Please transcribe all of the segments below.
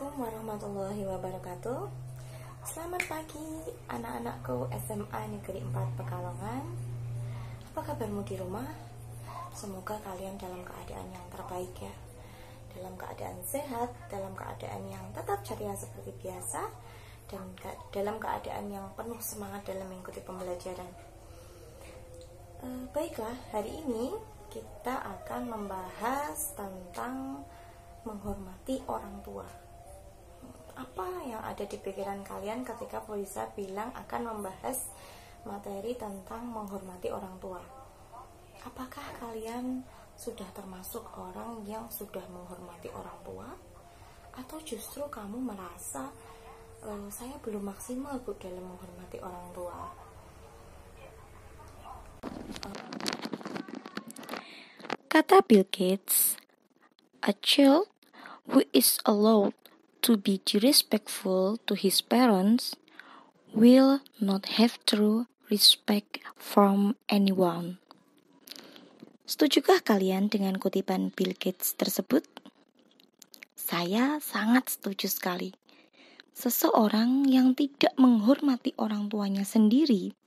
Assalamualaikum warahmatullahi wabarakatuh. Selamat pagi anak-anakku SMA Negeri 4 Pekalongan. Apa kabarmu di rumah? Semoga kalian dalam keadaan yang terbaik ya. Dalam keadaan sehat, dalam keadaan yang tetap ceria seperti biasa, dan dalam keadaan yang penuh semangat dalam mengikuti pembelajaran. Baiklah, hari ini kita akan membahas tentang menghormati orang tua. Apa yang ada di pikiran kalian ketika Polisa bilang akan membahas materi tentang menghormati orang tua? Apakah kalian sudah termasuk orang yang sudah menghormati orang tua? Atau justru kamu merasa saya belum maksimal dalam menghormati orang tua? Kata Bill Gates, a child who is allowed to be disrespectful to his parents will not have true respect from anyone. Setujukah kalian dengan kutipan Bill Gates tersebut? Saya sangat setuju sekali. Seseorang yang tidak menghormati orang tuanya sendiri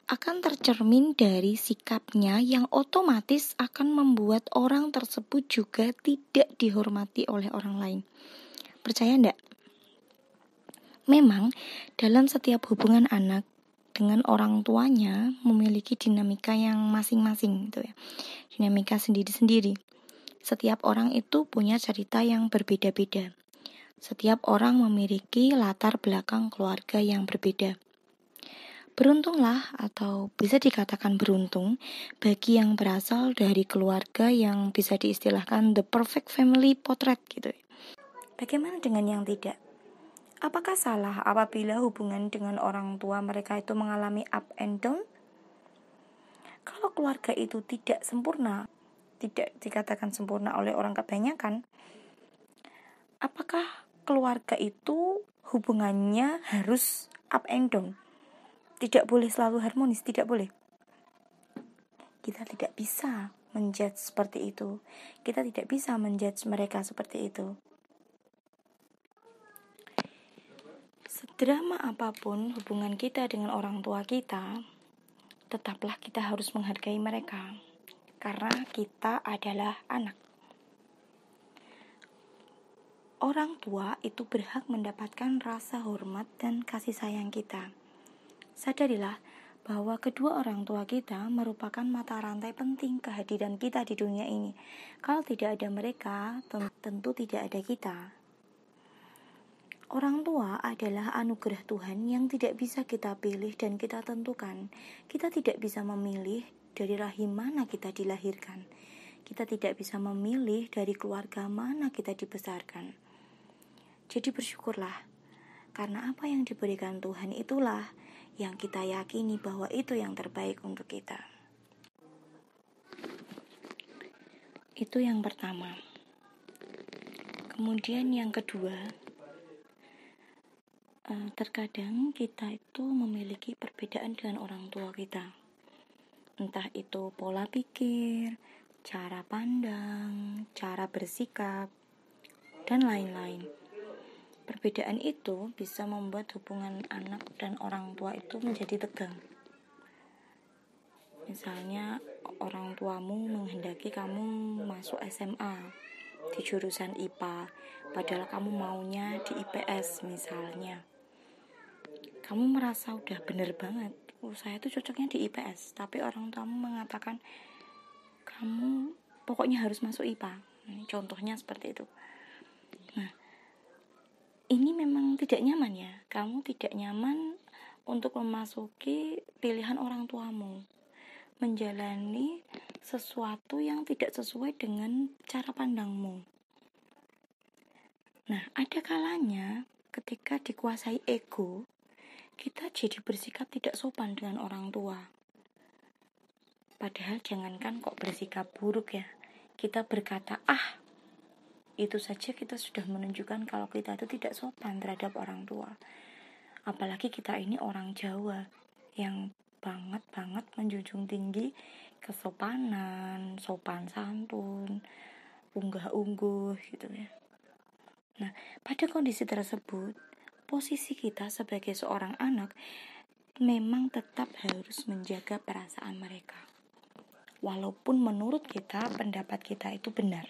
akan tercermin dari sikapnya yang otomatis akan membuat orang tersebut juga tidak dihormati oleh orang lain. Percaya enggak? Memang dalam setiap hubungan anak dengan orang tuanya memiliki dinamika yang masing-masing gitu ya. Dinamika sendiri-sendiri. Setiap orang itu punya cerita yang berbeda-beda. Setiap orang memiliki latar belakang keluarga yang berbeda. Beruntunglah atau bisa dikatakan beruntung bagi yang berasal dari keluarga yang bisa diistilahkan the perfect family portrait gitu. Bagaimana dengan yang tidak? Apakah salah apabila hubungan dengan orang tua mereka itu mengalami up and down? Kalau keluarga itu tidak sempurna, tidak dikatakan sempurna oleh orang kebanyakan, apakah keluarga itu hubungannya harus up and down? Tidak boleh selalu harmonis, tidak boleh. Kita tidak bisa menjudge seperti itu. Kita tidak bisa menjudge mereka seperti itu. Sedrama apapun hubungan kita dengan orang tua kita, tetaplah kita harus menghargai mereka. Karena kita adalah anak. Orang tua itu berhak mendapatkan rasa hormat dan kasih sayang kita. Sadarilah bahwa kedua orang tua kita merupakan mata rantai penting kehadiran kita di dunia ini. Kalau tidak ada mereka, tentu tidak ada kita. Orang tua adalah anugerah Tuhan yang tidak bisa kita pilih dan kita tentukan. Kita tidak bisa memilih dari rahim mana kita dilahirkan. Kita tidak bisa memilih dari keluarga mana kita dibesarkan. Jadi bersyukurlah, karena apa yang diberikan Tuhan itulah yang kita yakini bahwa itu yang terbaik untuk kita. Itu yang pertama. Kemudian yang kedua, terkadang kita itu memiliki perbedaan dengan orang tua kita. Entah itu pola pikir, cara pandang, cara bersikap, dan lain-lain. Perbedaan itu bisa membuat hubungan anak dan orang tua itu menjadi tegang. Misalnya orang tuamu menghendaki kamu masuk SMA di jurusan IPA, padahal kamu maunya di IPS misalnya. Kamu merasa udah bener banget, saya tuh cocoknya di IPS, tapi orang tuamu mengatakan kamu pokoknya harus masuk IPA. Contohnya seperti itu. Nah, ini memang tidak nyaman ya. Kamu tidak nyaman untuk memasuki pilihan orang tuamu, menjalani sesuatu yang tidak sesuai dengan cara pandangmu. Nah, ada kalanya ketika dikuasai ego, kita jadi bersikap tidak sopan dengan orang tua. Padahal jangankan kok bersikap buruk ya, kita berkata itu saja kita sudah menunjukkan kalau kita itu tidak sopan terhadap orang tua. Apalagi kita ini orang Jawa yang banget menjunjung tinggi kesopanan, sopan santun, unggah-ungguh gitu ya. Nah, pada kondisi tersebut, posisi kita sebagai seorang anak memang tetap harus menjaga perasaan mereka. Walaupun menurut kita, pendapat kita itu benar.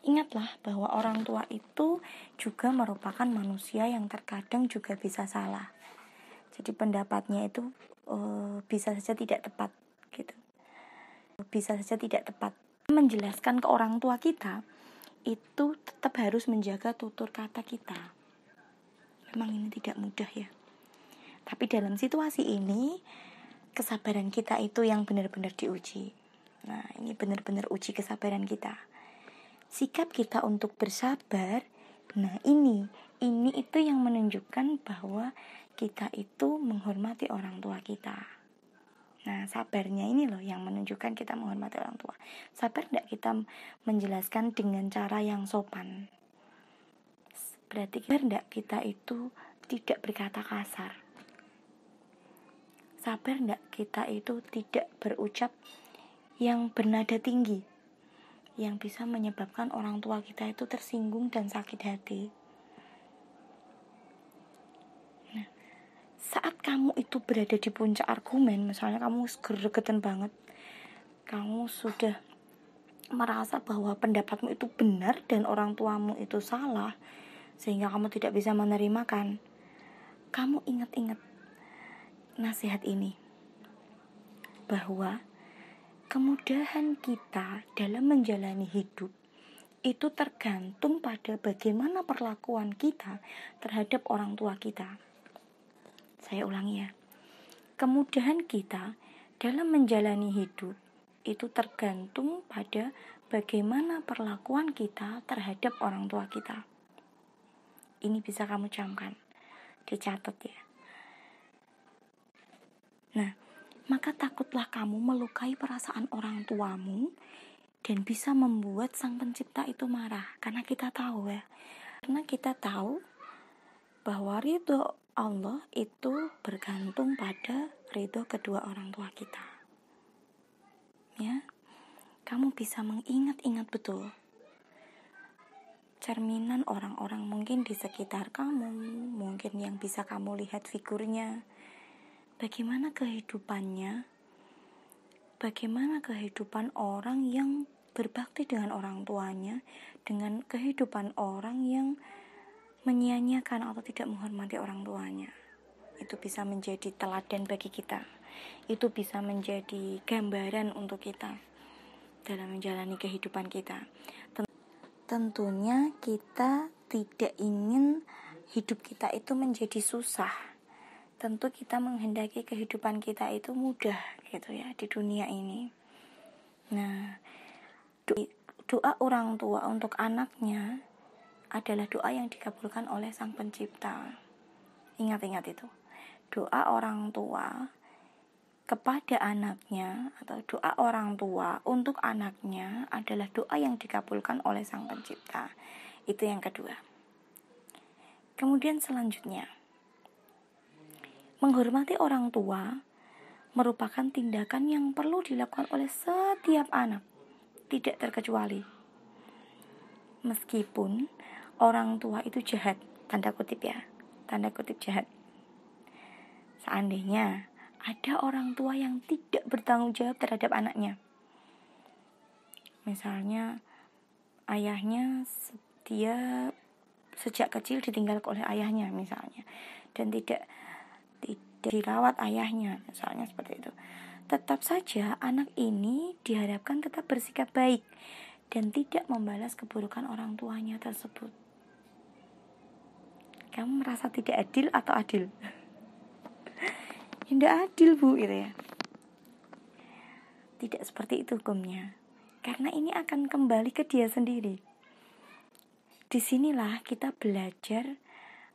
Ingatlah bahwa orang tua itu juga merupakan manusia yang terkadang juga bisa salah. Jadi pendapatnya itu bisa saja tidak tepat gitu. Bisa saja tidak tepat. Menjelaskan ke orang tua kita itu tetap harus menjaga tutur kata kita. Memang ini tidak mudah ya. Tapi dalam situasi ini kesabaran kita itu yang benar-benar diuji. Nah, ini benar-benar uji kesabaran kita. Sikap kita untuk bersabar, nah ini itu yang menunjukkan bahwa kita itu menghormati orang tua kita. Nah, sabarnya ini loh yang menunjukkan kita menghormati orang tua. Sabar tidak kita menjelaskan dengan cara yang sopan. Berarti tidak kita itu tidak berkata kasar. Sabar tidak kita itu tidak berucap yang bernada tinggi, yang bisa menyebabkan orang tua kita itu tersinggung dan sakit hati. Nah, saat kamu itu berada di puncak argumen, misalnya kamu gregetan banget, kamu sudah merasa bahwa pendapatmu itu benar dan orang tuamu itu salah, sehingga kamu tidak bisa menerimakan, kamu ingat-ingat nasihat ini, bahwa kemudahan kita dalam menjalani hidup itu tergantung pada bagaimana perlakuan kita terhadap orang tua kita. Saya ulangi ya. Kemudahan kita dalam menjalani hidup itu tergantung pada bagaimana perlakuan kita terhadap orang tua kita. Ini bisa kamu camkan, dicatat ya. Nah, maka takutlah kamu melukai perasaan orang tuamu dan bisa membuat Sang Pencipta itu marah. Karena kita tahu ya, bahwa ridho Allah itu bergantung pada ridho kedua orang tua kita. Ya, kamu bisa mengingat-ingat betul cerminan orang-orang mungkin di sekitar kamu, mungkin yang bisa kamu lihat figurnya. Bagaimana kehidupannya? Bagaimana kehidupan orang yang berbakti dengan orang tuanya, dengan kehidupan orang yang menyia-nyiakan atau tidak menghormati orang tuanya. Itu bisa menjadi teladan bagi kita. Itu bisa menjadi gambaran untuk kita dalam menjalani kehidupan kita. Tentunya kita tidak ingin hidup kita itu menjadi susah. Tentu kita menghendaki kehidupan kita itu mudah gitu ya di dunia ini. Nah, doa orang tua untuk anaknya adalah doa yang dikabulkan oleh Sang Pencipta. Ingat-ingat itu. Doa orang tua kepada anaknya atau doa orang tua untuk anaknya adalah doa yang dikabulkan oleh Sang Pencipta. Itu yang kedua. Kemudian selanjutnya, menghormati orang tua merupakan tindakan yang perlu dilakukan oleh setiap anak, tidak terkecuali. Meskipun orang tua itu jahat, tanda kutip ya, tanda kutip jahat. Seandainya ada orang tua yang tidak bertanggung jawab terhadap anaknya. Misalnya ayahnya dia sejak kecil ditinggal oleh ayahnya misalnya, dan tidak dirawat ayahnya, misalnya seperti itu. Tetap saja anak ini diharapkan tetap bersikap baik dan tidak membalas keburukan orang tuanya tersebut. Kamu merasa tidak adil atau adil? Tidak adil, Bu, gitu ya. Tidak seperti itu hukumnya. Karena ini akan kembali ke dia sendiri. Disinilah kita belajar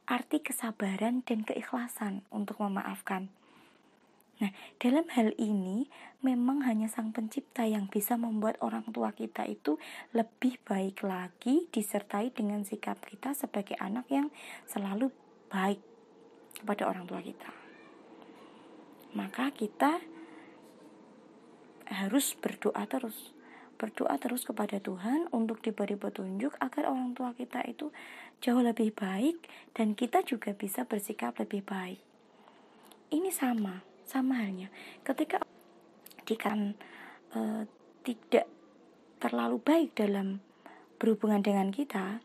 arti kesabaran dan keikhlasan untuk memaafkan. Nah, dalam hal ini memang hanya Sang Pencipta yang bisa membuat orang tua kita itu lebih baik lagi, disertai dengan sikap kita sebagai anak yang selalu baik kepada orang tua kita. Maka kita harus berdoa terus, berdoa terus kepada Tuhan untuk diberi petunjuk agar orang tua kita itu jauh lebih baik dan kita juga bisa bersikap lebih baik. Ini sama halnya ketika tidak terlalu baik dalam berhubungan dengan kita,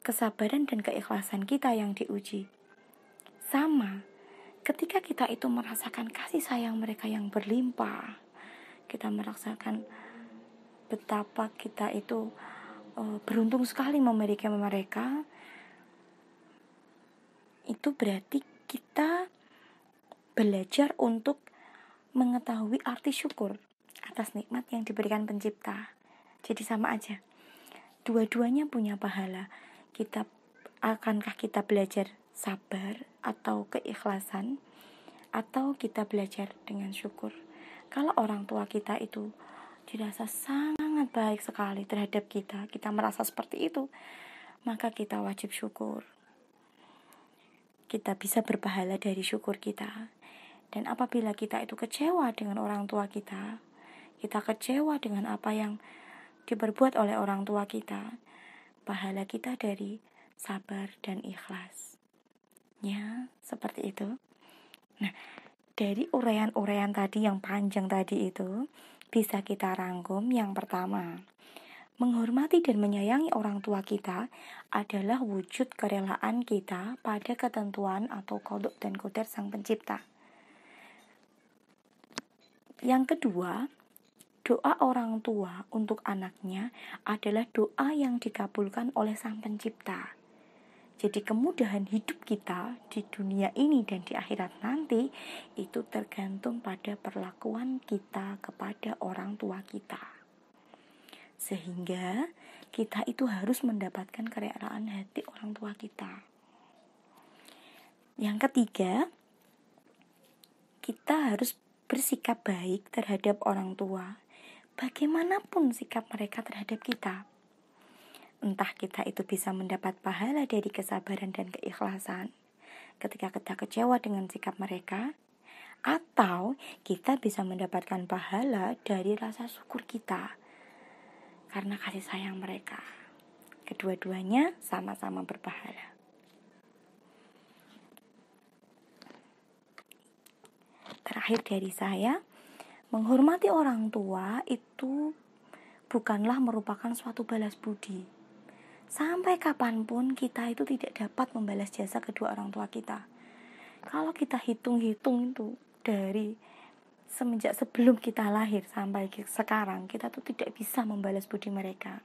kesabaran dan keikhlasan kita yang diuji. Sama, ketika kita itu merasakan kasih sayang mereka yang berlimpah, kita merasakan betapa kita itu beruntung sekali memiliki mereka, itu berarti kita belajar untuk mengetahui arti syukur atas nikmat yang diberikan pencipta. Jadi sama aja, dua-duanya punya pahala. Akankah kita belajar sabar atau keikhlasan, atau kita belajar dengan syukur? Kalau orang tua kita itu dirasa sangat baik sekali terhadap kita merasa seperti itu, maka kita wajib syukur. Kita bisa berpahala dari syukur kita. Dan apabila kita itu kecewa dengan orang tua kita kecewa dengan apa yang diperbuat oleh orang tua kita, pahala kita dari sabar dan ikhlas. Ya, seperti itu. Nah, dari uraian-uraian tadi yang panjang tadi itu, bisa kita rangkum yang pertama. Menghormati dan menyayangi orang tua kita adalah wujud kerelaan kita pada ketentuan atau qada dan qadar Sang Pencipta. Yang kedua, doa orang tua untuk anaknya adalah doa yang dikabulkan oleh Sang Pencipta. Jadi kemudahan hidup kita di dunia ini dan di akhirat nanti itu tergantung pada perlakuan kita kepada orang tua kita. Sehingga kita itu harus mendapatkan kerelaan hati orang tua kita. Yang ketiga, kita harus bersikap baik terhadap orang tua, bagaimanapun sikap mereka terhadap kita. Entah kita itu bisa mendapat pahala dari kesabaran dan keikhlasan ketika kita kecewa dengan sikap mereka, atau kita bisa mendapatkan pahala dari rasa syukur kita karena kasih sayang mereka. Kedua-duanya sama-sama berpahala. Terakhir dari saya, menghormati orang tua itu bukanlah merupakan suatu balas budi. Sampai kapanpun kita itu tidak dapat membalas jasa kedua orang tua kita. Kalau kita hitung-hitung itu dari semenjak sebelum kita lahir sampai sekarang, kita tuh tidak bisa membalas budi mereka.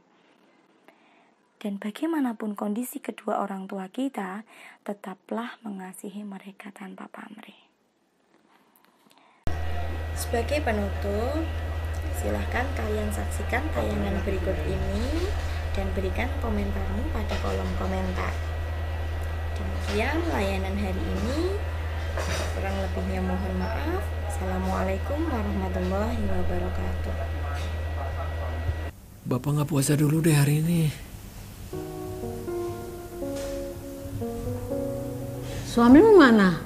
Dan bagaimanapun kondisi kedua orang tua kita, tetaplah mengasihi mereka tanpa pamrih. Sebagai penutup, silahkan kalian saksikan tayangan berikut ini dan berikan komentarmu pada kolom komentar. Demikian layanan hari ini. Kurang lebihnya mohon maaf. Assalamualaikum warahmatullahi wabarakatuh. Bapak nggak puasa dulu deh hari ini. Suamimu mana?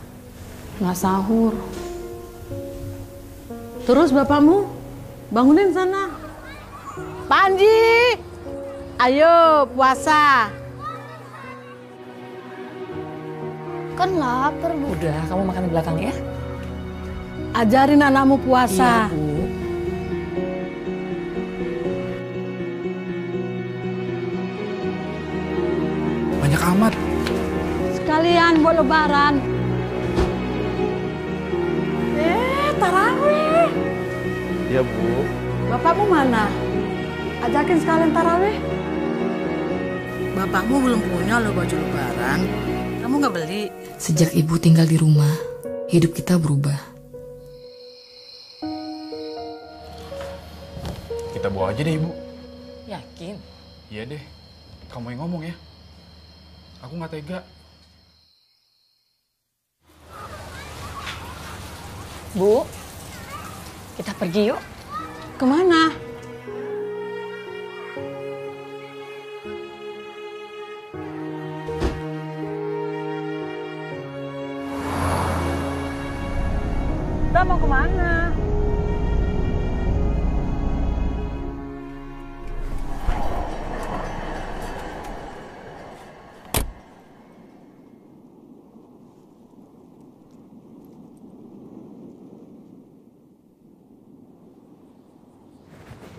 Nggak sahur. Terus bapakmu? Bangunin sana. Panji! Ayo puasa. Kan lapar, Bu. Udah, kamu makan di belakang ya. Ajarin anakmu puasa. Iya, Bu. Banyak amat. Sekalian buat lebaran. Tarawih. Iya, Bu. Bapakmu mana? Ajakin sekalian tarawih. Bapakmu belum punya loh baju lebaran. Kamu nggak beli? Sejak ibu tinggal di rumah, hidup kita berubah. Kita bawa aja deh, Ibu. Yakin? Iya deh. Kamu yang ngomong ya. Aku nggak tega. Bu, kita pergi yuk. Kemana? Kita mau kemana?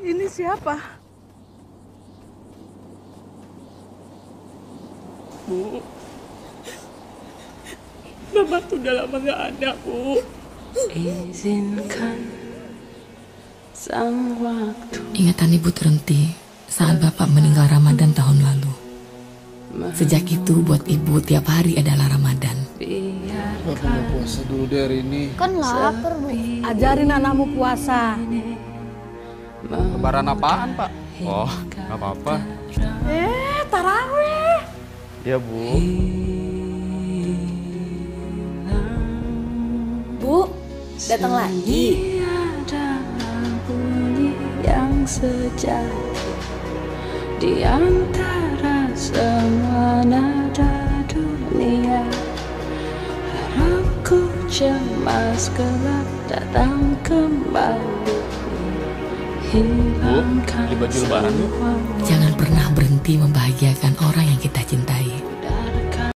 Ini siapa? Bu, Bapak sudah lama gak ada, Bu. Izinkan sang waktu. Ingatan ibu terhenti saat bapak meninggal Ramadan tahun lalu. Sejak itu buat ibu tiap hari adalah Ramadan. Bapak mau puasa dulu deh hari ini. Kan lapar, Bu. Ajarin anakmu puasa. Lebaran apaan, Pak? Oh, nggak apa-apa. Tarawih. Iya, Bu. Bu, datang lagi. Yang sejati di antara semua nada dunia, harapku cemas kelak datang kembali. Hilangkan beli baju lebaran yuk. Jangan pernah berhenti membahagiakan orang yang kita cintai.